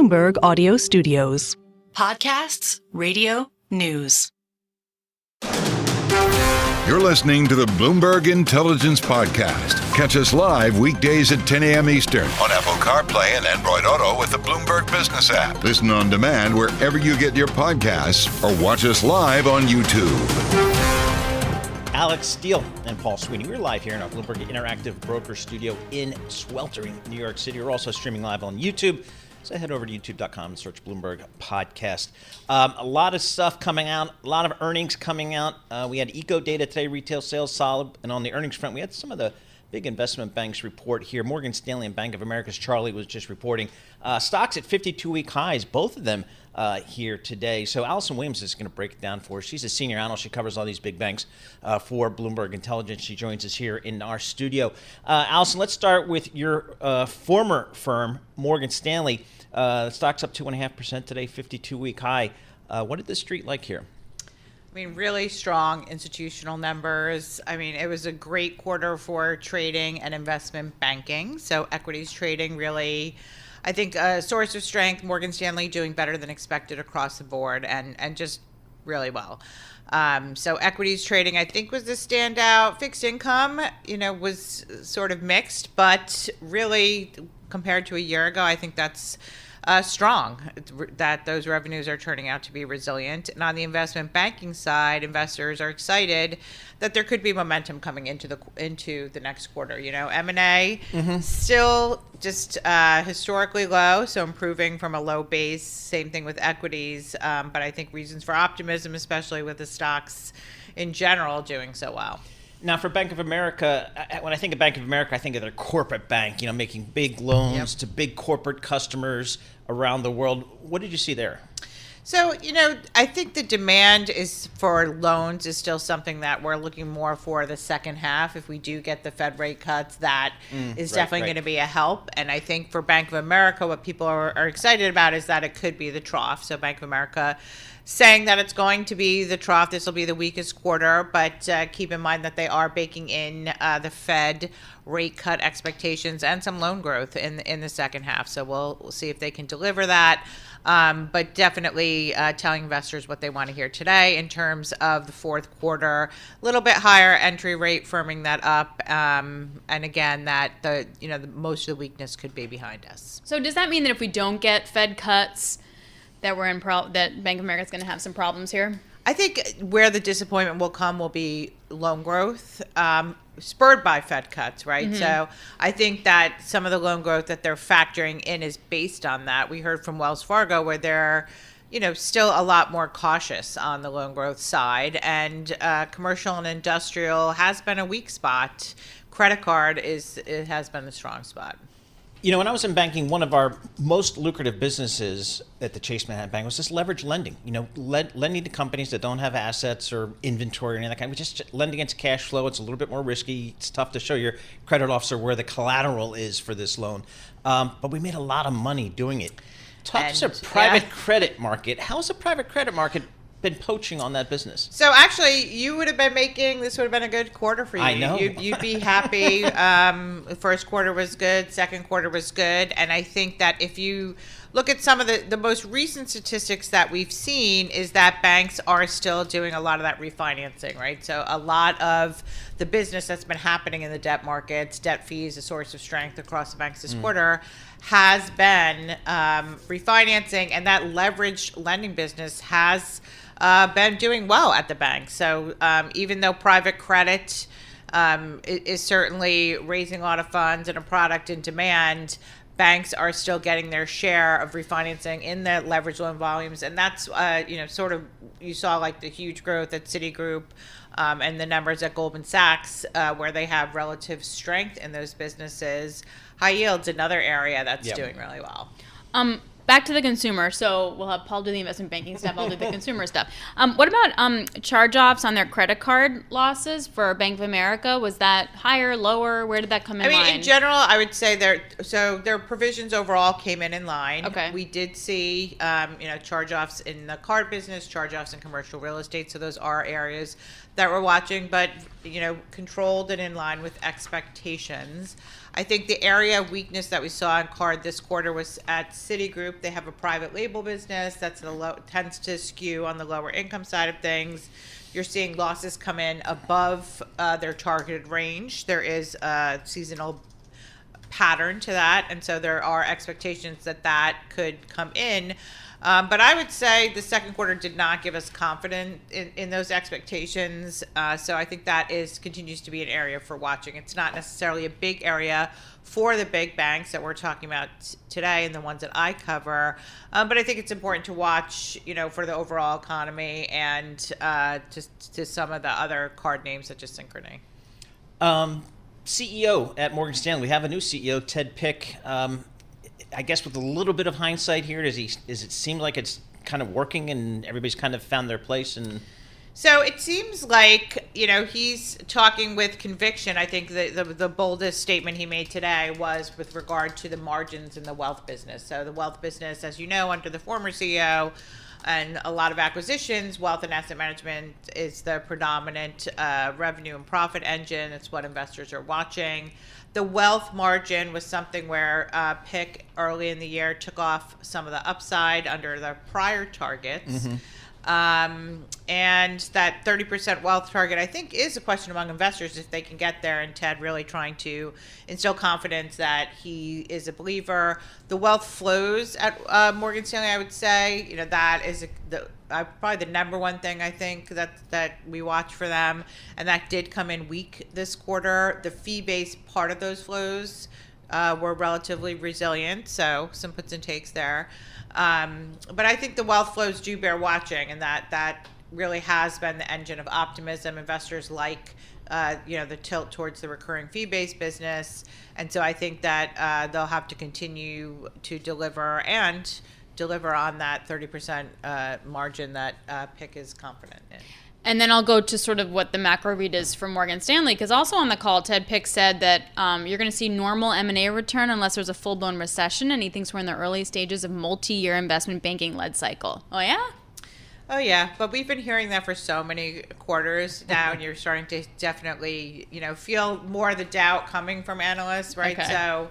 Bloomberg Audio Studios. Podcasts, radio, news. You're listening to the Bloomberg Intelligence Podcast. Catch us live weekdays at 10 a.m. Eastern on Apple CarPlay and Android Auto with the Bloomberg Business app. Listen on demand wherever you get your podcasts or watch us live on YouTube. Alix Steele and Paul Sweeney. We're live here in our Bloomberg Interactive Broker Studio in sweltering New York City. We're also streaming live on YouTube. So head over to youtube.com and search Bloomberg Podcast. A lot of stuff coming out, a lot of earnings coming out. We had eco data today, retail sales solid. And on the earnings front, we had some of the big investment banks report here. Morgan Stanley and Bank of America's Charlie was just reporting. Stocks at 52-week highs, both of them here today. So Alison Williams is going to break it down for us. She's a senior analyst. She covers all these big banks for Bloomberg Intelligence. She joins us here in our studio. Alison, let's start with your former firm, Morgan Stanley. Stock's up 2.5% today, 52-week high. What did the street like here? I mean, really strong institutional numbers. I mean, it was a great quarter for trading and investment banking. So equities trading really, I think, a source of strength. Morgan Stanley doing better than expected across the board and just really well. So equities trading, I think, was the standout. Fixed income, was sort of mixed, but really compared to a year ago, I think that's strong that those revenues are turning out to be resilient. And on the investment banking side, investors are excited that there could be momentum coming into the next quarter. M&A still just historically low, so improving from a low base. Same thing with equities, but I think reasons for optimism, especially with the stocks in general doing so well. Now, for Bank of America, when I think of Bank of America, I think of their corporate bank, making big loans to big corporate customers around the world. What did you see there? So, I think the demand for loans is still something that we're looking more for the second half. If we do get the Fed rate cuts, that is definitely going to be a help. And I think for Bank of America, what people are excited about is that it could be the trough. So Bank of America saying that it's going to be the trough. This will be the weakest quarter, but keep in mind that they are baking in the Fed rate cut expectations and some loan growth in the second half. So we'll see if they can deliver that. But definitely telling investors what they want to hear today in terms of the fourth quarter. A little bit higher entry rate, firming that up, and again that the most of the weakness could be behind us. So does that mean that if we don't get Fed cuts, that that Bank of America is going to have some problems here? I think where the disappointment will come will be loan growth, spurred by Fed cuts, right? Mm-hmm. So I think that some of the loan growth that they're factoring in is based on that. We heard from Wells Fargo where they're, still a lot more cautious on the loan growth side, and commercial and industrial has been a weak spot. Credit card has been the strong spot. When I was in banking, one of our most lucrative businesses at the Chase Manhattan Bank was just leverage lending. Lending to companies that don't have assets or inventory or any of that kind. We just lend against cash flow. It's a little bit more risky. It's tough to show your credit officer where the collateral is for this loan. But we made a lot of money doing it. Talk to us private credit market. How has the private credit market been poaching on that business? So actually, you would have been this would have been a good quarter for you. I know. You'd be happy. The first quarter was good. Second quarter was good. And I think that if you look at some of the most recent statistics that we've seen is that banks are still doing a lot of that refinancing, right? So a lot of the business that's been happening in the debt markets, debt fees, a source of strength across the banks this quarter, has been refinancing, and that leveraged lending business has been doing well at the bank. So even though private credit is certainly raising a lot of funds and a product in demand, banks are still getting their share of refinancing in the leverage loan volumes. And that's, sort of, you saw like the huge growth at Citigroup and the numbers at Goldman Sachs where they have relative strength in those businesses. High yield's another area that's doing really well. Back to the consumer. So we'll have Paul do the investment banking stuff. I'll do the consumer stuff. What about charge-offs on their credit card losses for Bank of America? Was that higher, lower? Where did that come in line? In general, I would say their provisions overall came in line. Okay. We did see, charge-offs in the card business, charge-offs in commercial real estate. So those are areas that we're watching, but, controlled and in line with expectations. I think the area of weakness that we saw in card this quarter was at Citigroup. They have a private label business that's tends to skew on the lower income side of things. You're seeing losses come in above their targeted range. There is a seasonal pattern to that, and so there are expectations that that could come in. But I would say the second quarter did not give us confidence in those expectations. So I think that continues to be an area for watching. It's not necessarily a big area for the big banks that we're talking about today and the ones that I cover. But I think it's important to watch, for the overall economy and to some of the other card names such as Synchrony. CEO at Morgan Stanley. We have a new CEO, Ted Pick. I guess with a little bit of hindsight here, does it seem like it's kind of working and everybody's kind of found their place? And so it seems like, he's talking with conviction. I think the boldest statement he made today was with regard to the margins in the wealth business. So the wealth business, as you know, under the former CEO and a lot of acquisitions, wealth and asset management is the predominant revenue and profit engine. It's what investors are watching. The wealth margin was something where Pick early in the year took off some of the upside under the prior targets. And that 30% wealth target, I think, is a question among investors if they can get there, and Ted really trying to instill confidence that he is a believer. The wealth flows at Morgan Stanley, I would say, that is probably the number one thing I think that we watch for them, and that did come in weak this quarter. The fee-based part of those flows were relatively resilient, so some puts and takes there. But I think the wealth flows do bear watching, and that really has been the engine of optimism. Investors like, the tilt towards the recurring fee-based business. And so I think that they'll have to continue to deliver on that 30% margin that Pick is confident in. And then I'll go to sort of what the macro read is from Morgan Stanley, because also on the call, Ted Pick said that you're going to see normal M&A return unless there's a full-blown recession, and he thinks we're in the early stages of multi-year investment banking-led cycle. Oh, yeah? Oh, yeah. But we've been hearing that for so many quarters now, and you're starting to definitely, feel more of the doubt coming from analysts, right? Okay. So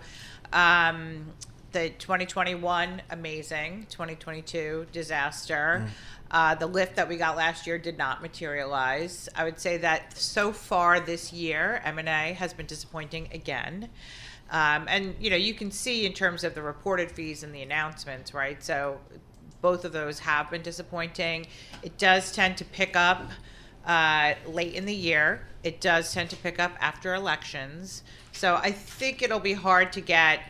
the 2021, amazing. 2022, disaster. The lift that we got last year did not materialize. I would say that so far this year, M&A has been disappointing again. And, you can see in terms of the reported fees and the announcements, right? So both of those have been disappointing. It does tend to pick up late in the year. It does tend to pick up after elections. So I think it'll be hard to get,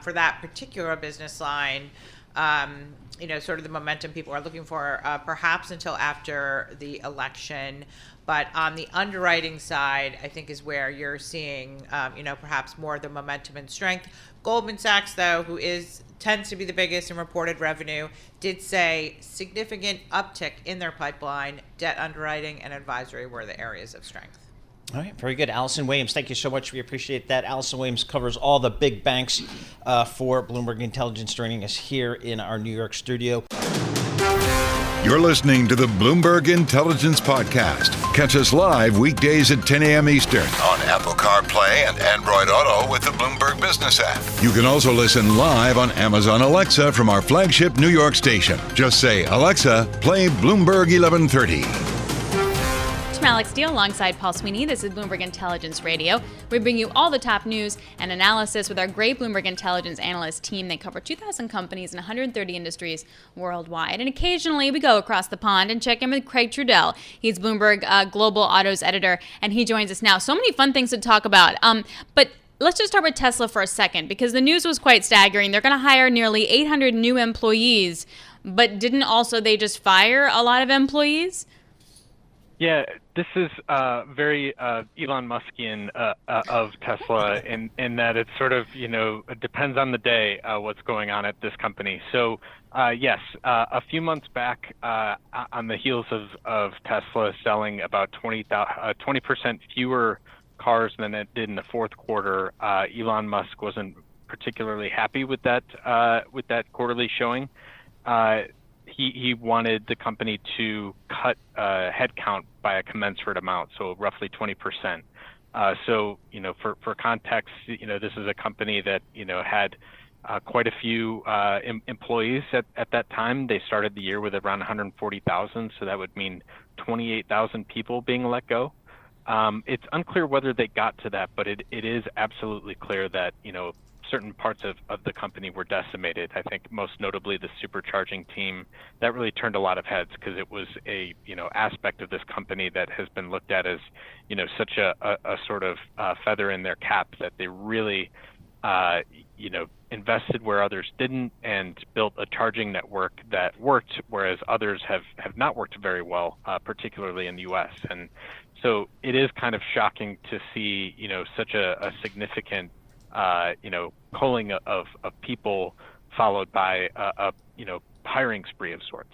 for that particular business line, sort of the momentum people are looking for, perhaps until after the election. But on the underwriting side, I think is where you're seeing, perhaps more of the momentum and strength. Goldman Sachs, though, who tends to be the biggest in reported revenue, did say significant uptick in their pipeline. Debt underwriting and advisory were the areas of strength. All right, very good. Alison Williams, thank you so much. We appreciate that. Alison Williams covers all the big banks for Bloomberg Intelligence, joining us here in our New York studio. You're listening to the Bloomberg Intelligence Podcast. Catch us live weekdays at 10 a.m. Eastern on Apple CarPlay and Android Auto with the Bloomberg Business app. You can also listen live on Amazon Alexa from our flagship New York station. Just say, Alexa, play Bloomberg 1130. I'm Alix Steele alongside Paul Sweeney. This is Bloomberg Intelligence Radio. We bring you all the top news and analysis with our great Bloomberg Intelligence analyst team. They cover 2,000 companies in 130 industries worldwide. And occasionally we go across the pond and check in with Craig Trudell. He's Bloomberg Global Autos Editor, and he joins us now. So many fun things to talk about. But let's just start with Tesla for a second, because the news was quite staggering. They're going to hire nearly 800 new employees, but didn't also they just fire a lot of employees? Yeah, this is very Elon Muskian of Tesla in that it's sort of, it depends on the day what's going on at this company. So, yes, a few months back on the heels of Tesla selling about 20% fewer cars than it did in the fourth quarter, Elon Musk wasn't particularly happy with that quarterly showing. He wanted the company to cut headcount by a commensurate amount, so roughly 20%. So, for context, this is a company that, had quite a few employees at that time. They started the year with around 140,000, so that would mean 28,000 people being let go. It's unclear whether they got to that, but it is absolutely clear that, certain parts of the company were decimated. I think most notably the supercharging team. That really turned a lot of heads because it was a aspect of this company that has been looked at as such a sort of feather in their cap, that they really invested where others didn't and built a charging network that worked, whereas others have not worked very well, particularly in the U.S. And so it is kind of shocking to see such a significant culling of people followed by a hiring spree of sorts.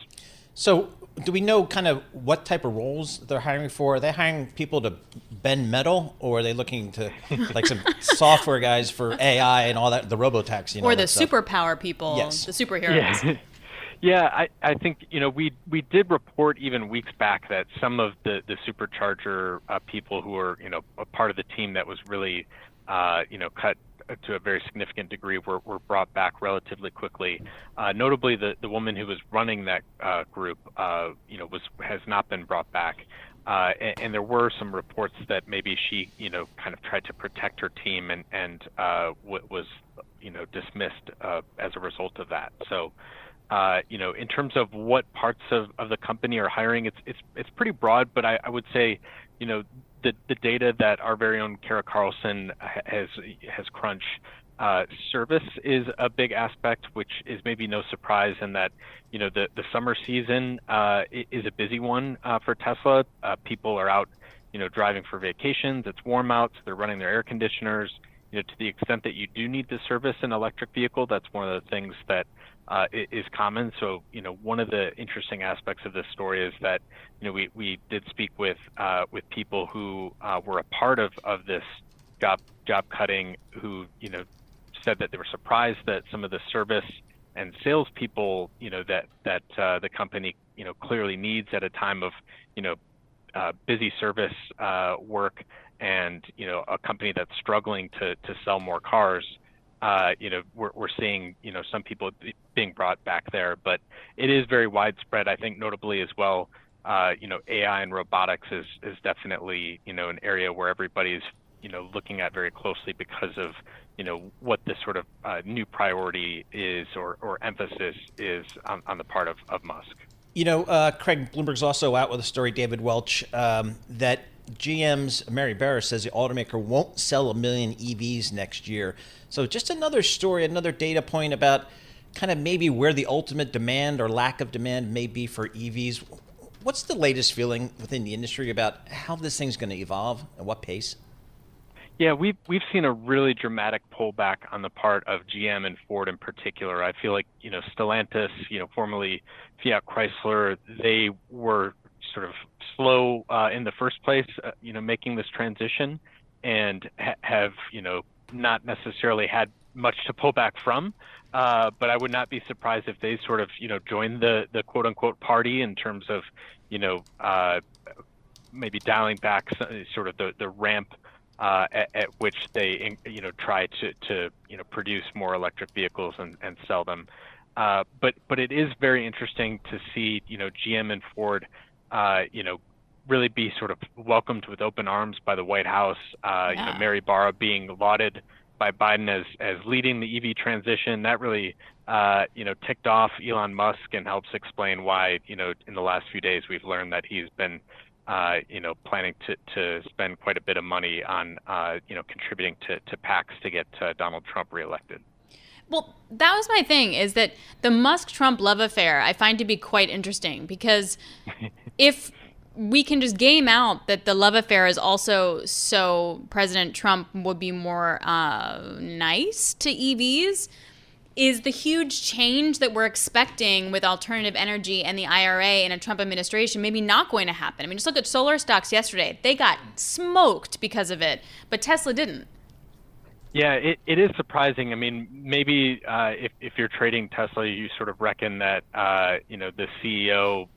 So do we know kind of what type of roles they're hiring for? Are they hiring people to bend metal, or are they looking to like some software guys for AI and all that, the robotaxi? Or the superpower people, yes. The superheroes. Yeah. Yeah, I think we did report even weeks back that some of the supercharger people who are a part of the team that was really cut to a very significant degree were brought back relatively quickly. Notably, the woman who was running that group has not been brought back. And there were some reports that maybe she kind of tried to protect her team and was dismissed as a result of that. So in terms of what parts of the company are hiring, it's pretty broad, but I would say the data that our very own Kara Carlson has crunched, service is a big aspect, which is maybe no surprise in that the summer season is a busy one for Tesla. People are out driving for vacations. It's warm out, so they're running their air conditioners. To the extent that you do need to service an electric vehicle, that's one of the things that is common. So, one of the interesting aspects of this story is that, we did speak with people who were a part of this job cutting, who, said that they were surprised that some of the service and salespeople, that the company, clearly needs at a time of, busy service work, and a company that's struggling to sell more cars. We're seeing some people being brought back there, but it is very widespread. I think notably as well, AI and robotics is definitely an area where everybody's looking at very closely because of what this sort of new priority is or emphasis is on the part of Musk. Craig, Bloomberg's also out with a story, David Welch, that GM's Mary Barra says the automaker won't sell 1 million EVs next year. So just another story, another data point about kind of maybe where the ultimate demand or lack of demand may be for EVs. What's the latest feeling within the industry about how this thing's going to evolve and what pace? Yeah, we've seen a really dramatic pullback on the part of GM and Ford in particular. I feel like, Stellantis, formerly Fiat Chrysler, they were sort of slow in the first place, making this transition, and have, not necessarily had much to pull back from. But I would not be surprised if they sort of, joined the quote unquote party in terms of, maybe dialing back sort of the ramp at which they, try to produce more electric vehicles and sell them. But it is very interesting to see, GM and Ford, really be sort of welcomed with open arms by the White House. Mary Barra being lauded by Biden as leading the EV transition. That really, ticked off Elon Musk and helps explain why, in the last few days we've learned that he's been, planning to spend quite a bit of money on, contributing to PACs to get Donald Trump reelected. Well, that was my thing, is that the Musk-Trump love affair I find to be quite interesting, because if we can just game out that the love affair is also so President Trump would be more nice to EVs, is the huge change that we're expecting with alternative energy and the IRA in a Trump administration maybe not going to happen. I mean, just look at solar stocks yesterday. They got smoked because of it, but Tesla didn't. Yeah, it is surprising. I mean, maybe if you're trading Tesla, you sort of reckon that, the CEO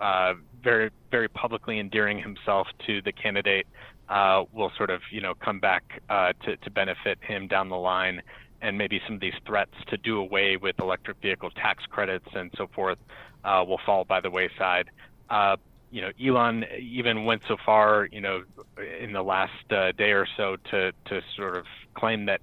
very, very publicly endearing himself to the candidate will sort of, come back to benefit him down the line. And maybe some of these threats to do away with electric vehicle tax credits and so forth will fall by the wayside. Elon even went so far, in the last day or so to sort of claim that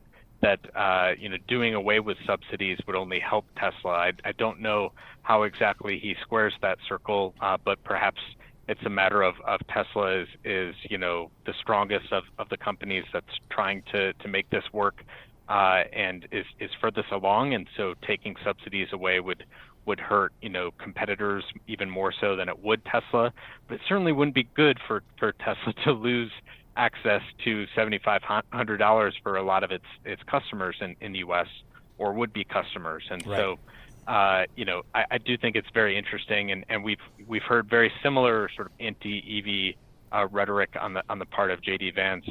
doing away with subsidies would only help Tesla. I don't know how exactly he squares that circle, but perhaps it's a matter of Tesla is the strongest of the companies that's trying to make this work and is furthest along, and so taking subsidies away would hurt competitors even more so than it would Tesla. But it certainly wouldn't be good for Tesla to lose access to $7,500 for a lot of its customers in the U.S. or would-be customers. And so, I do think it's very interesting, and we've heard very similar sort of anti-EV rhetoric on the part of J.D. Vance,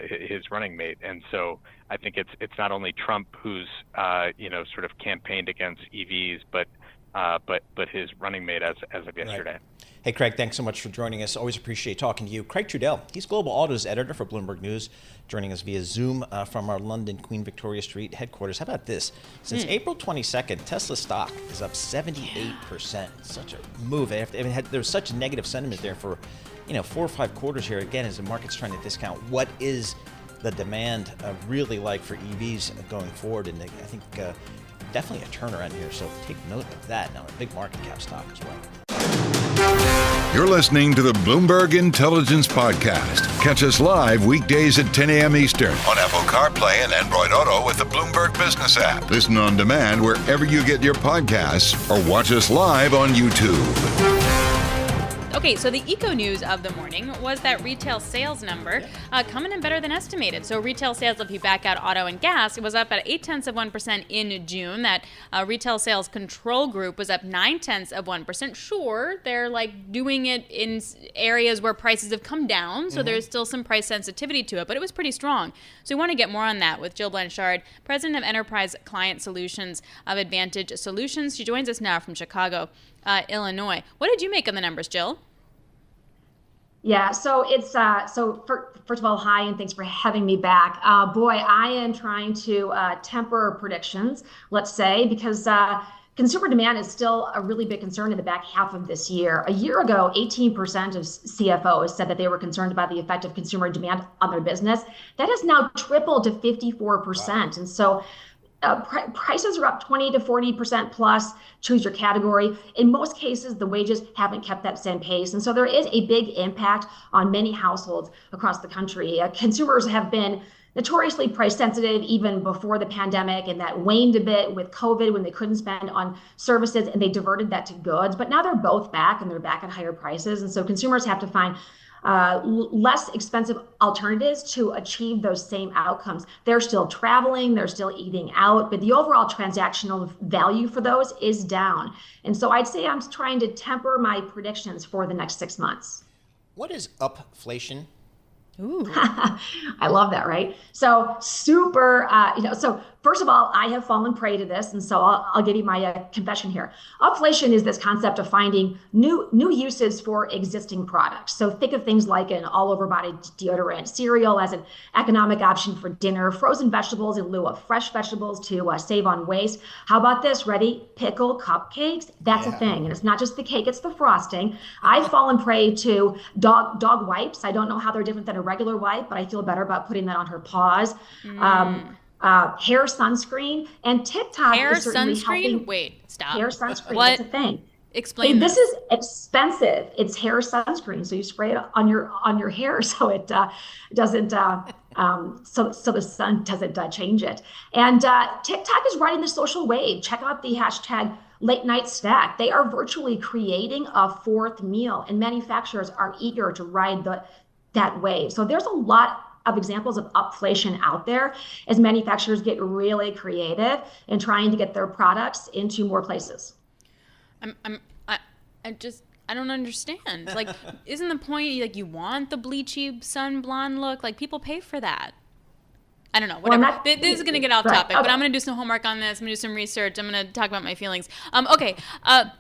his running mate. And so I think it's not only Trump who's sort of campaigned against EVs, but his running mate as of yesterday. Right. Hey, Craig, thanks so much for joining us. Always appreciate talking to you. Craig Trudell, he's Global Autos Editor for Bloomberg News, joining us via Zoom from our London Queen Victoria Street headquarters. How about this? Since April 22nd, Tesla stock is up 78%. Such a move. There's such negative sentiment there for 4 or 5 quarters here. Again, as the market's trying to discount what is the demand really like for EVs going forward. And I think definitely a turnaround here. So take note of that. Now, a big market cap stock as well. You're listening to the Bloomberg Intelligence Podcast. Catch us live weekdays at 10 a.m. Eastern on Apple CarPlay and Android Auto with the Bloomberg Business app. Listen on demand wherever you get your podcasts or watch us live on YouTube. Okay, so the eco news of the morning was that retail sales number coming in better than estimated. So retail sales, if you back out auto and gas, it was up at 0.8% in June. That retail sales control group was up 0.9%. Sure, they're doing it in areas where prices have come down, so there's still some price sensitivity to it, but it was pretty strong. So we want to get more on that with Jill Blanchard, President of Enterprise Client Solutions of Advantage Solutions. She joins us now from Chicago, Illinois. What did you make of the numbers, Jill? Yeah, so it's first of all, hi, and thanks for having me back. Boy, I am trying to temper predictions, let's say, because consumer demand is still a really big concern in the back half of this year. A year ago, 18% of CFOs said that they were concerned about the effect of consumer demand on their business. That has now tripled to 54%. Wow. And so prices are up 20 to 40% plus, choose your category. In most cases, the wages haven't kept that same pace. And so there is a big impact on many households across the country. Consumers have been notoriously price sensitive even before the pandemic, and that waned a bit with COVID when they couldn't spend on services and they diverted that to goods. But now they're both back, and they're back at higher prices. And so consumers have to find less expensive alternatives to achieve those same outcomes. They're still traveling, they're still eating out, but the overall transactional value for those is down. And so I'd say I'm trying to temper my predictions for the next 6 months. What is upflation? Ooh. I love that, right? So super, so first of all, I have fallen prey to this. And so I'll give you my confession here. Upflation is this concept of finding new uses for existing products. So think of things like an all over body deodorant, cereal as an economic option for dinner, frozen vegetables in lieu of fresh vegetables to save on waste. How about this? Ready? Pickle cupcakes. That's a thing. And it's not just the cake, it's the frosting. I've fallen prey to dog wipes. I don't know how they're different than a regular wipe, but I feel better about putting that on her paws. Hair sunscreen, and TikTok is certainly helping. Wait, stop. Hair sunscreen, what? That's a thing. Explain this. This is expensive. It's hair sunscreen, so you spray it on your hair so it doesn't so the sun doesn't change it. And TikTok is riding the social wave. Check out the hashtag late night snack. They are virtually creating a fourth meal, and manufacturers are eager to ride that wave. So there's a lot of examples of upflation out there as manufacturers get really creative in trying to get their products into more places. I don't understand. Isn't the point you want the bleachy sun blonde look? People pay for that. I don't know, whatever. This is going to get off topic, okay. But I'm going to do some homework on this. I'm going to do some research. I'm going to talk about my feelings. Okay.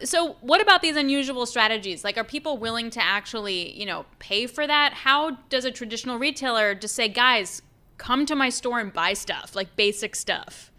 So what about these unusual strategies? Like, are people willing to actually, pay for that? How does a traditional retailer just say, guys, come to my store and buy stuff, like basic stuff?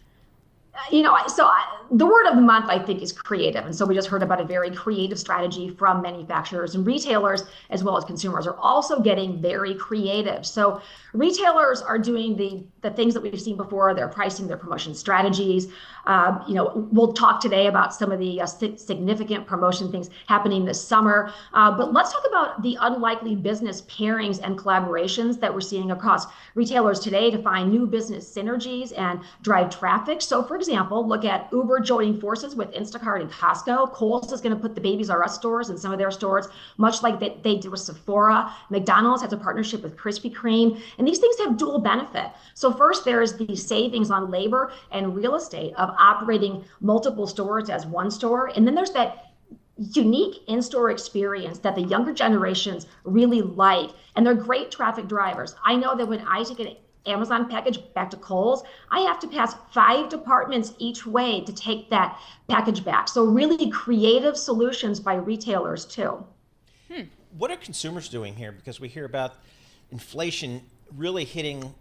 The word of the month, I think, is creative. And so we just heard about a very creative strategy from manufacturers, and retailers, as well as consumers, are also getting very creative. So retailers are doing the things that we've seen before. They're pricing their promotion strategies. We'll talk today about some of the significant promotion things happening this summer. But let's talk about the unlikely business pairings and collaborations that we're seeing across retailers today to find new business synergies and drive traffic. So, for example, look at Uber joining forces with Instacart and Costco. Kohl's is going to put the Babies R Us stores in some of their stores, much like they did with Sephora. McDonald's has a partnership with Krispy Kreme. And these things have dual benefit. So first, there's the savings on labor and real estate of operating multiple stores as one store. And then there's that unique in-store experience that the younger generations really like. And they're great traffic drivers. I know that when I take an Amazon package back to Kohl's, I have to pass 5 departments each way to take that package back. So really creative solutions by retailers too. What are consumers doing here? Because we hear about inflation really hitting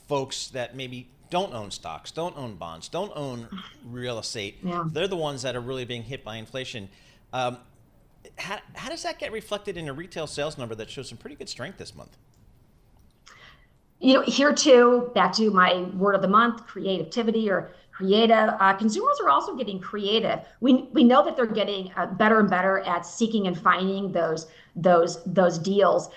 folks that maybe don't own stocks, don't own bonds, don't own real estate. Yeah. They're the ones that are really being hit by inflation. How does that get reflected in a retail sales number that shows some pretty good strength this month? Here too, back to my word of the month, creativity or creative. Consumers are also getting creative. We know that they're getting better and better at seeking and finding those deals.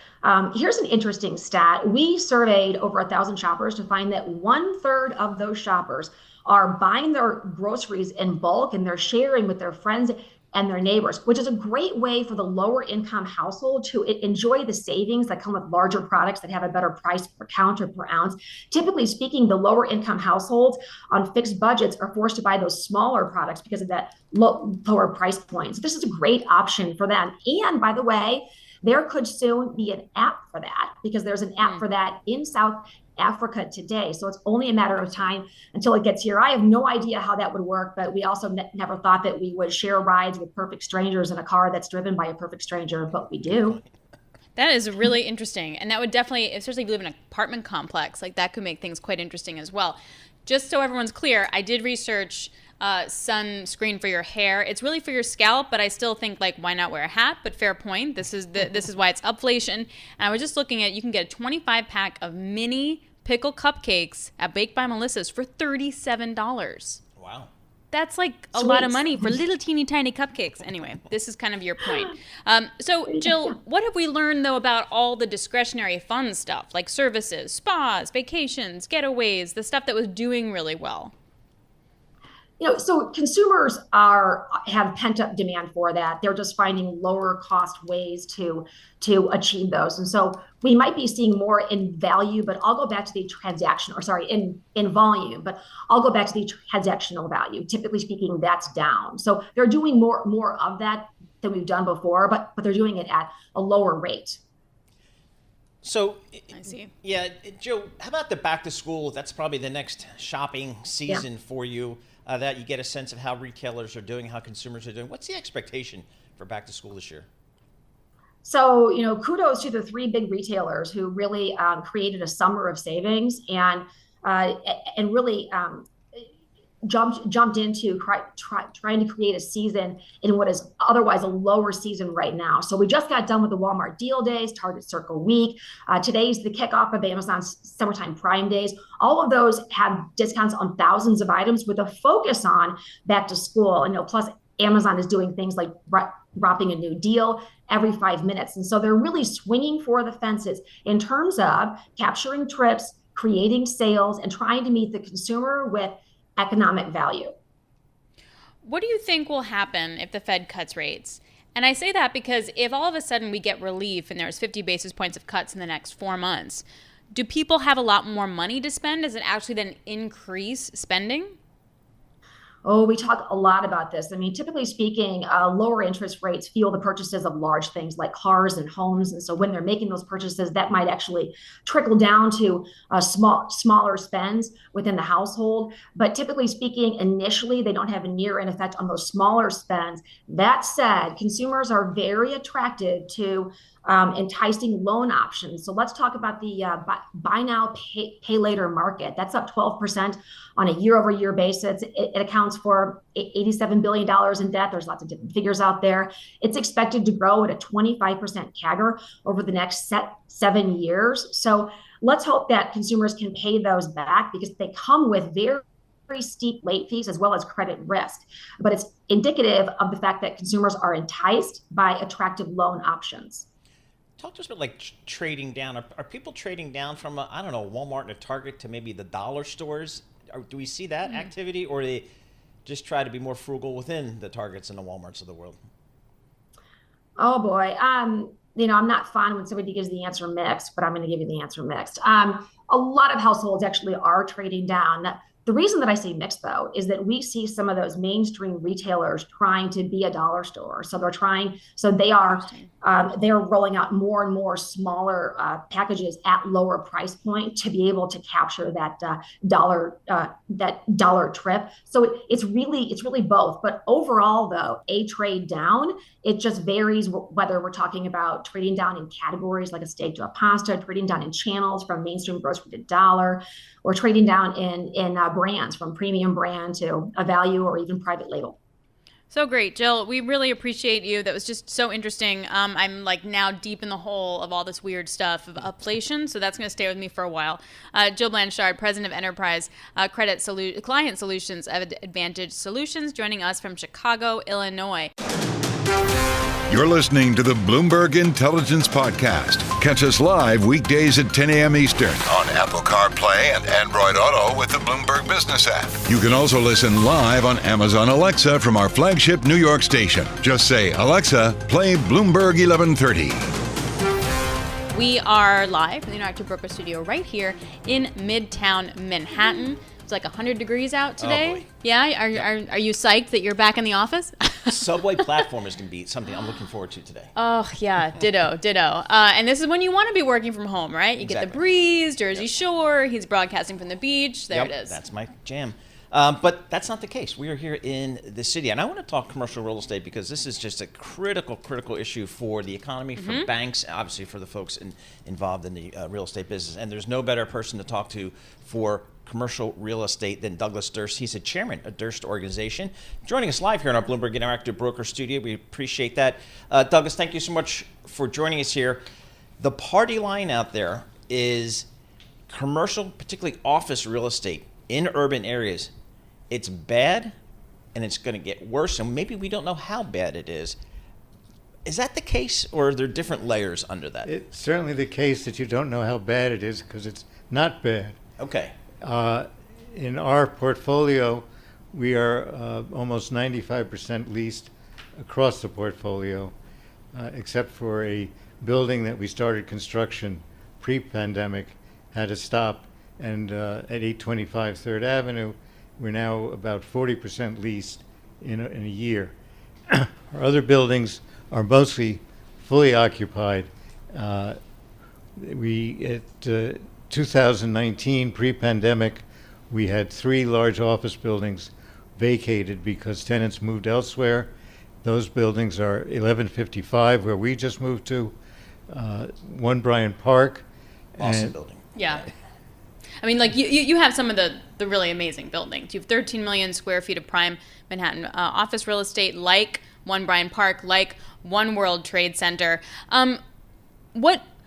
Here's an interesting stat. We surveyed over 1,000 shoppers to find that 1/3 of those shoppers are buying their groceries in bulk, and they're sharing with their friends and their neighbors, which is a great way for the lower income household to enjoy the savings that come with larger products that have a better price per count or per ounce. Typically speaking, the lower income households on fixed budgets are forced to buy those smaller products because of that lower price point. So this is a great option for them. And by the way, there could soon be an app for that, because there's an app for that in South Africa today. So it's only a matter of time until it gets here. I have no idea how that would work, but we also never thought that we would share rides with perfect strangers in a car that's driven by a perfect stranger, but we do. That is really interesting. And that would definitely, especially if you live in an apartment complex, like that could make things quite interesting as well. Just so everyone's clear, I did research sunscreen for your hair. It's really for your scalp, but I still think, like, why not wear a hat? But fair point. This is why it's upflation. And I was just looking at, you can get a 25-pack of mini pickle cupcakes at Baked by Melissa's for $37. Wow. That's like a lot of money for little teeny tiny cupcakes. Anyway, this is kind of your point. So Jill, what have we learned though about all the discretionary fun stuff, like services, spas, vacations, getaways, the stuff that was doing really well? So consumers have pent up demand for that. They're just finding lower cost ways to achieve those. And so we might be seeing more in value, but I'll go back to the in volume, but I'll go back to the transactional value. Typically speaking, that's down. So they're doing more of that than we've done before, but they're doing it at a lower rate. So, I see. Yeah, Joe, how about the back to school? That's probably the next shopping season for you. That you get a sense of how retailers are doing, how consumers are doing. What's the expectation for back to school this year? So, kudos to the 3 big retailers who really created a summer of savings and really jumped into trying to create a season in what is otherwise a lower season right now. So we just got done with the Walmart Deal Days, Target Circle Week. Today's the kickoff of Amazon's Summertime Prime Days. All of those have discounts on thousands of items with a focus on back to school. And plus Amazon is doing things like dropping a new deal every 5 minutes. And so they're really swinging for the fences in terms of capturing trips, creating sales, and trying to meet the consumer with economic value. What do you think will happen if the Fed cuts rates? And I say that because if all of a sudden we get relief and there's 50 basis points of cuts in the next 4 months, do people have a lot more money to spend? Does it actually then increase spending? Oh, we talk a lot about this. I mean, typically speaking, lower interest rates fuel the purchases of large things like cars and homes. And so when they're making those purchases, that might actually trickle down to smaller spends within the household. But typically speaking, initially, they don't have a near-end effect on those smaller spends. That said, consumers are very attracted to enticing loan options. So let's talk about the buy now, pay later market. That's up 12% on a year-over-year basis. It accounts for $87 billion in debt. There's lots of different figures out there. It's expected to grow at a 25% CAGR over the next 7 years. So let's hope that consumers can pay those back because they come with very steep late fees as well as credit risk. But it's indicative of the fact that consumers are enticed by attractive loan options. Talk to us about like trading down. Are people trading down from, I don't know, Walmart and a Target to maybe the dollar stores? Do we see that activity, or do they just try to be more frugal within the Targets and the Walmarts of the world? Oh boy. I'm not fond when somebody gives the answer mixed, but I'm going to give you the answer mixed. A lot of households actually are trading down. The reason that I say mixed, though, is that we see some of those mainstream retailers trying to be a dollar store. So they're rolling out more and more smaller packages at lower price point to be able to capture that dollar trip. So it's really both. But overall, though, a trade down, it just varies whether we're talking about trading down in categories like a steak to a pasta, trading down in channels from mainstream grocery to dollar, or trading down in brands from premium brand to a value or even private label. So great, Jill. We really appreciate you. That was just so interesting. I'm like now deep in the hole of all this weird stuff of inflation, so that's going to stay with me for a while. Jill Blanchard, President of Enterprise Client Solutions of Advantage Solutions, joining us from Chicago, Illinois. You're listening to the Bloomberg Intelligence Podcast. Catch us live weekdays at 10 a.m. Eastern on Apple CarPlay and Android Auto with the Bloomberg Business app. You can also listen live on Amazon Alexa from our flagship New York station. Just say, Alexa, play Bloomberg 1130. We are live from the Interactive Broker Studio right here in Midtown Manhattan. It's like 100 degrees out today. Oh boy. Yeah? Are you psyched that you're back in the office? Subway platform is going to be something I'm looking forward to today. Oh, yeah. Ditto. And this is when you want to be working from home, right? You get the breeze, Jersey Shore. He's broadcasting from the beach. There it is. That's my jam. But that's not the case. We are here in the city. And I want to talk commercial real estate because this is just a critical issue for the economy, for banks, obviously for the folks involved in the real estate business. And there's no better person to talk to for commercial real estate than Douglas Durst. He's the chairman of Durst Organization. Joining us live here in our Bloomberg Interactive Broker Studio. We appreciate that. Douglas, thank you so much for joining us here. The party line out there is commercial, particularly office real estate in urban areas. It's bad, and it's going to get worse, and maybe we don't know how bad it is. Is that the case, or are there different layers under that? It's certainly the case that you don't know how bad it is because it's not bad. Okay. In our portfolio, we are almost 95% leased across the portfolio, except for a building that we started construction pre-pandemic, had to stop, and at 825 3rd Avenue, we're now about 40% leased in a year. Our other buildings are mostly fully occupied. We at 2019, pre-pandemic, we had 3 large office buildings vacated because tenants moved elsewhere. Those buildings are 1155, where we just moved to, 1 Bryant Park. Awesome building. Yeah. I mean, like you have some of the really amazing buildings. You have 13 million square feet of prime Manhattan office real estate, like 1 Bryant Park, like One World Trade Center.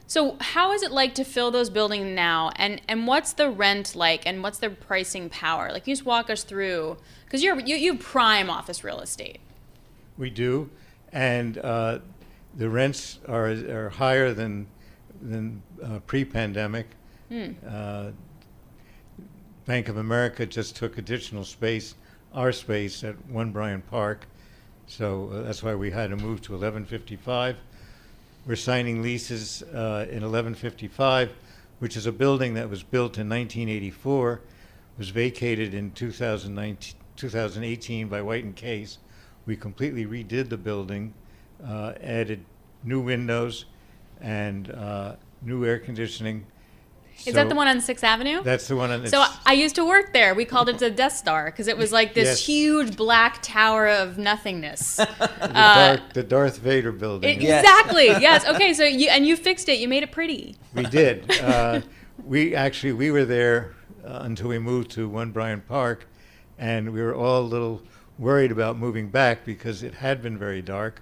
So how is it like to fill those buildings now, and what's the rent like, and what's the pricing power? Like, you just walk us through, because you prime office real estate. We do, and the rents are higher than pre-pandemic. Bank of America just took additional space, our space at 1 Bryant Park, so that's why we had to move to 1155. We're signing leases in 1155, which is a building that was built in 1984, was vacated in 2019, 2018 by White and Case. We completely redid the building, added new windows and new air conditioning. Is that the one on 6th Avenue? That's the one on. So I used to work there. We called it the Death Star because it was like this Yes. huge black tower of nothingness. The Darth Vader building. Exactly. Yes. Okay. So you fixed it. You made it pretty. We did. We were there until we moved to One Bryant Park, and we were all a little worried about moving back because it had been very dark,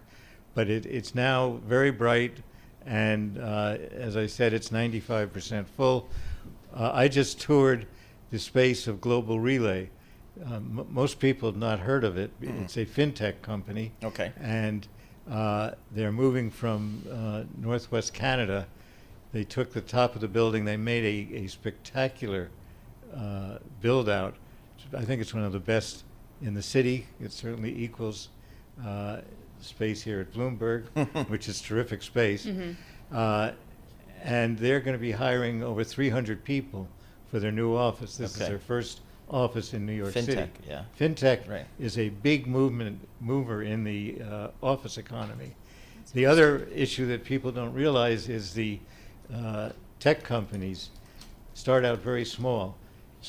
but it's now very bright. And as I said, it's 95% full. I just toured the space of Global Relay. Most people have not heard of it. It's a fintech company. Okay. And they're moving from Northwest Canada. They took the top of the building. They made a spectacular build out. I think it's one of the best in the city. It certainly equals space here at Bloomberg, which is terrific space. And they're going to be hiring over 300 people for their new office. This is their first office in New York City. Fintech, yeah. Fintech Right. is a big mover in the office economy. The other issue that people don't realize is the tech companies start out very small.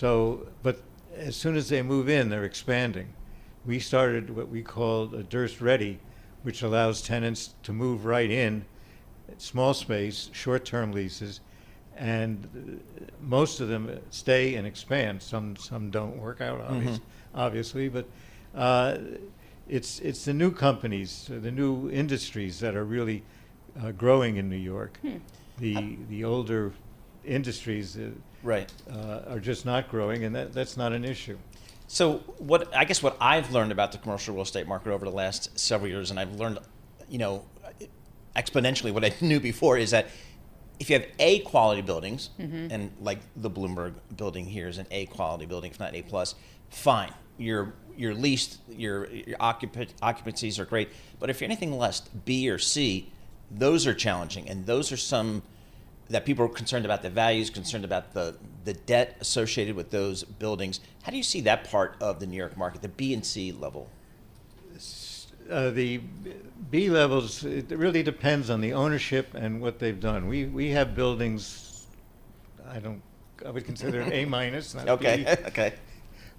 But as soon as they move in, they're expanding. We started what we called a Durst Ready, which allows tenants to move right in, small space, short-term leases, and most of them stay and expand. Some don't work out, obviously, but it's the new companies, the new industries that are really growing in New York. The older industries are just not growing, and that's not an issue. So what I've learned about the commercial real estate market over the last several years, and I've learned, exponentially what I knew before, is that if you have A quality buildings, and like the Bloomberg building here is an A quality building, if not A plus, fine. Your leased, your occupancies are great. But if you're anything less, B or C, those are challenging, and those are some that people are concerned about the values, concerned about the debt associated with those buildings. How do you see that part of the New York market, the B and C level? The B levels, it really depends on the ownership and what they've done. We have buildings, I would consider it A minus, not Okay. B. Okay.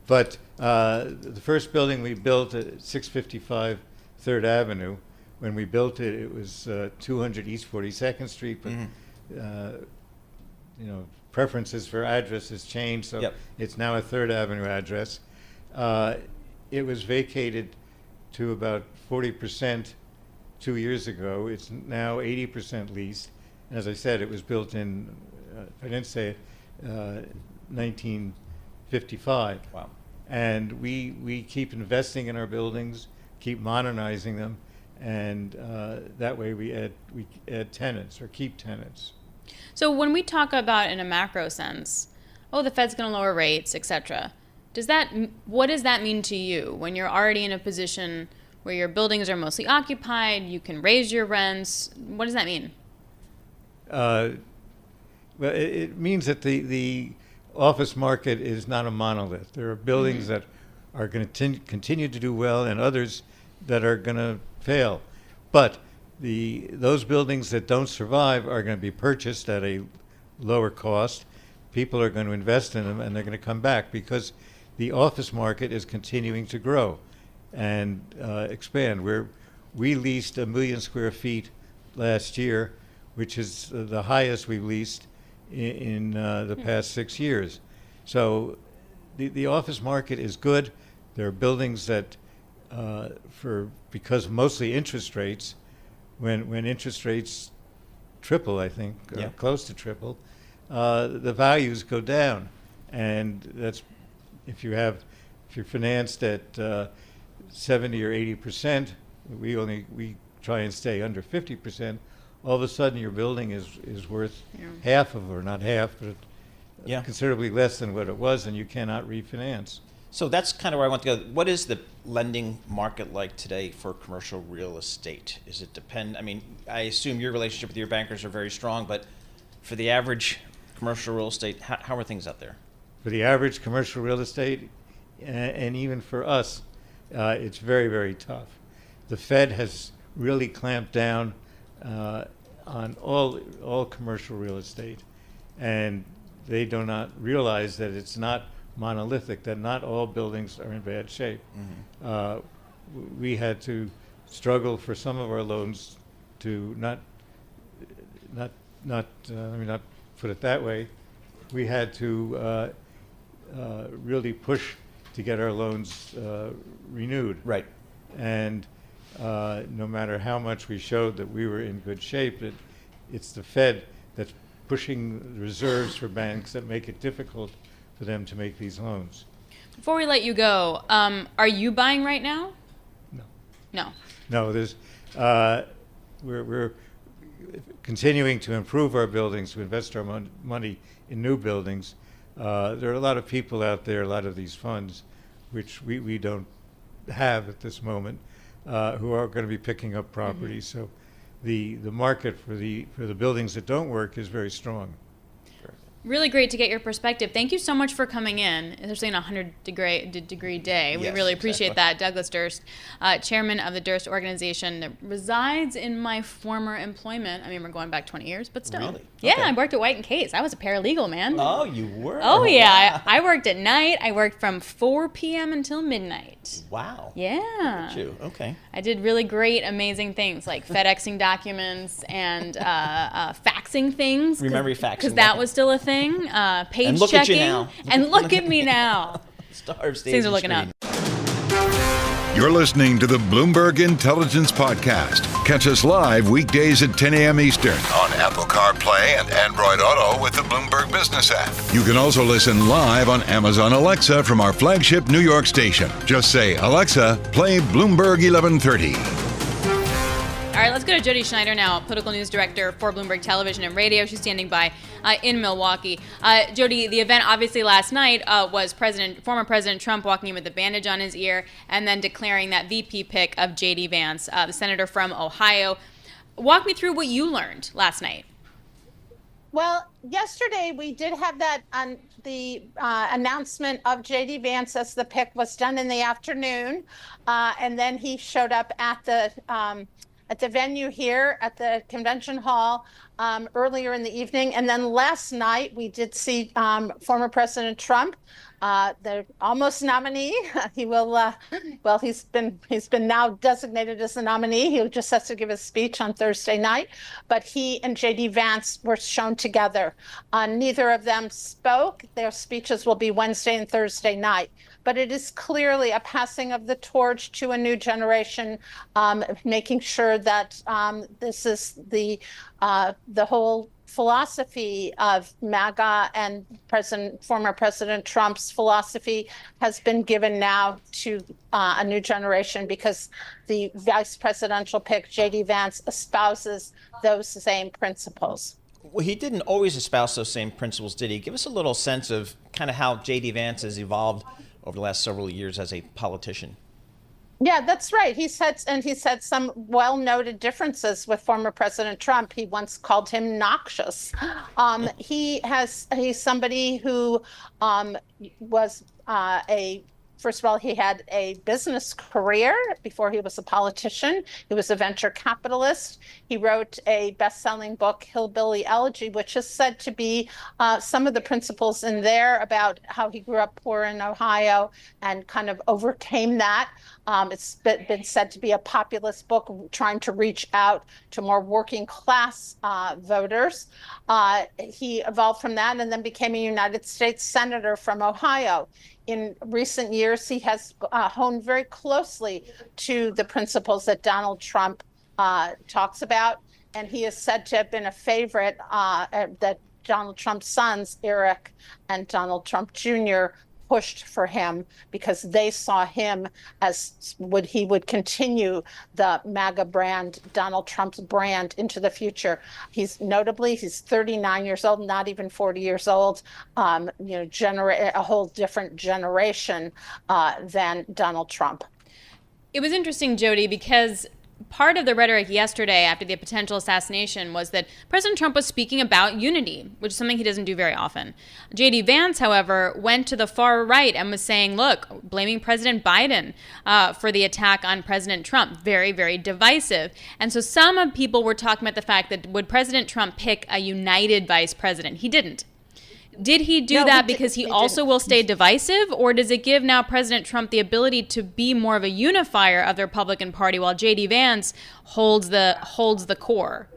But the first building we built at 655 3rd Avenue, when we built it, it was 200 East 42nd Street, but preferences for addresses changed, so it's now a 3rd Avenue address. It was vacated to about 40% 2 years ago. It's now 80% leased. And as I said, it was built in, I didn't say it, 1955. Wow. And we keep investing in our buildings, keep modernizing them, and that way we add tenants or keep tenants. So when we talk about in a macro sense, the Fed's going to lower rates, etc., what does that mean to you when you're already in a position where your buildings are mostly occupied, you can raise your rents? What does that mean? Well, it means that the office market is not a monolith. There are buildings that are going to continue to do well and others that are going to fail. But those buildings that don't survive are going to be purchased at a lower cost. People are going to invest in them, and they're going to come back because the office market is continuing to grow and expand. We leased 1 million square feet last year, which is the highest we've leased in the past 6 years. So the office market is good. There are buildings that, because mostly interest rates, when interest rates triple, I think, close to triple, the values go down. And that's if you're financed at 70 or 80%, we try and stay under 50%. All of a sudden, your building is worth half of, or not half, but considerably less than what it was, and you cannot refinance. So that's kind of where I want to go. What is the lending market like today for commercial real estate? Is it depend? I mean, I assume your relationship with your bankers are very strong, but for the average commercial real estate, how are things out there? For the average commercial real estate, and even for us, it's very, very tough. The Fed has really clamped down on all commercial real estate, and they do not realize that it's not monolithic, that not all buildings are in bad shape. We had to struggle for some of our loans to not let me not put it that way. We had to really push to get our loans renewed. Right. And no matter how much we showed that we were in good shape, it's the Fed that's pushing reserves for banks that make it difficult for them to make these loans. Before we let you go, are you buying right now? No. No. No, there's we're continuing to improve our buildings, to invest our money in new buildings. There are a lot of people out there, a lot of these funds, which we don't have at this moment, who are going to be picking up property. So the market for the buildings that don't work is very strong. Really great to get your perspective. Thank you so much for coming in, especially on a 100-degree day. We Yes, really appreciate exactly. that. Douglas Durst, chairman of the Durst Organization, that resides in my former employment. I mean, we're going back 20 years, but still. Really? Yeah, Okay. I worked at White & Case. I was a paralegal, man. Oh, you were? Oh, yeah. Wow. I worked at night. I worked from 4 p.m. until midnight. Wow. Yeah. Look at you. Okay. I did really great, amazing things like FedExing documents and faxing things. Remember you faxing, Because that okay. was still a thing. Page And look at you checking. now. And look at me now. Star of stage Things are and looking up. screen. You're listening to the Bloomberg Intelligence Podcast. Catch us live weekdays at 10 a.m. Eastern on Apple CarPlay and Android Auto with the Bloomberg Business app. You can also listen live on Amazon Alexa from our flagship New York station. Just say, Alexa, play Bloomberg 1130. All right, let's go to Jodi Schneider now, political news director for Bloomberg Television and Radio. She's standing by in Milwaukee. Jodi, the event obviously last night was former President Trump walking in with a bandage on his ear and then declaring that VP pick of J.D. Vance, the senator from Ohio. Walk me through what you learned last night. Well, yesterday we did have that on the announcement of J.D. Vance as the pick was done in the afternoon, and then he showed up at the venue here at the convention hall earlier in the evening. And then last night we did see former President Trump, the almost nominee. He will, he's been now designated as the nominee. He just has to give a speech on Thursday night. But he and J.D. Vance were shown together. Neither of them spoke. Their speeches will be Wednesday and Thursday night. But it is clearly a passing of the torch to a new generation, making sure that this is the whole philosophy of MAGA and former President Trump's philosophy has been given now to a new generation because the vice presidential pick, J.D. Vance, espouses those same principles. Well, he didn't always espouse those same principles, did he? Give us a little sense of kind of how J.D. Vance has evolved over the last several years as a politician. Yeah, that's right. He said some well-noted differences with former President Trump. He once called him noxious. He's somebody who was first of all, he had a business career before he was a politician. He was a venture capitalist. He wrote a best-selling book, Hillbilly Elegy, which is said to be some of the principles in there about how he grew up poor in Ohio and kind of overcame that. It's been said to be a populist book trying to reach out to more working class voters. He evolved from that and then became a United States Senator from Ohio. In recent years, he has honed very closely to the principles that Donald Trump talks about, and he is said to have been a favorite that Donald Trump's sons, Eric and Donald Trump Jr., pushed for him because they saw him as he would continue the MAGA brand, Donald Trump's brand, into the future. He's 39 years old, not even 40 years old, a whole different generation than Donald Trump. It was interesting, Jodi, because part of the rhetoric yesterday after the potential assassination was that President Trump was speaking about unity, which is something he doesn't do very often. J.D. Vance, however, went to the far right and was saying, look, blaming President Biden for the attack on President Trump. Very, very divisive. And so some people were talking about the fact that would President Trump pick a united vice president? He didn't. Did he do that because he also will stay divisive, or does it give now President Trump the ability to be more of a unifier of the Republican Party while J.D. Vance holds the core?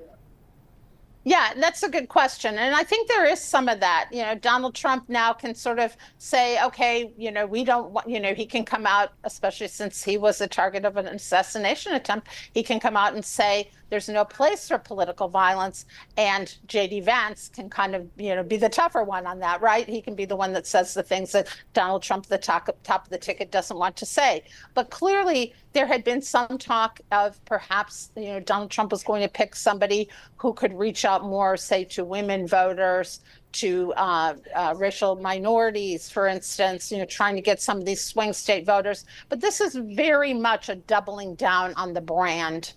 Yeah, that's a good question. And I think there is some of that. Donald Trump now can sort of say, okay, we don't want, he can come out, especially since he was the target of an assassination attempt, he can come out and say there's no place for political violence. And J.D. Vance can kind of, be the tougher one on that, right? He can be the one that says the things that Donald Trump, the top of the ticket, doesn't want to say. But clearly, there had been some talk of perhaps, Donald Trump was going to pick somebody who could reach out more, say, to women voters, to racial minorities, for instance, trying to get some of these swing state voters. But this is very much a doubling down on the brand,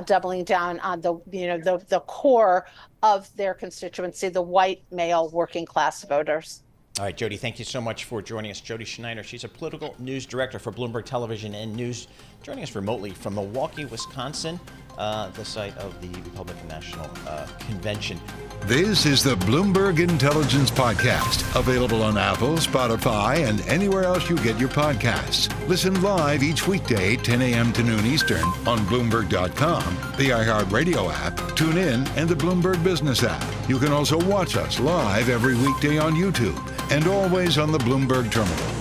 doubling down on the core of their constituency, the white male working class voters. All right, Jodi, thank you so much for joining us. Jodi Schneider, she's a political news director for Bloomberg Television and News, joining us remotely from Milwaukee, Wisconsin, the site of the Republican National Convention. This is the Bloomberg Intelligence Podcast, available on Apple, Spotify, and anywhere else you get your podcasts. Listen live each weekday, 10 a.m. to noon Eastern on Bloomberg.com, the iHeartRadio app, TuneIn, and the Bloomberg Business app. You can also watch us live every weekday on YouTube and always on the Bloomberg Terminal.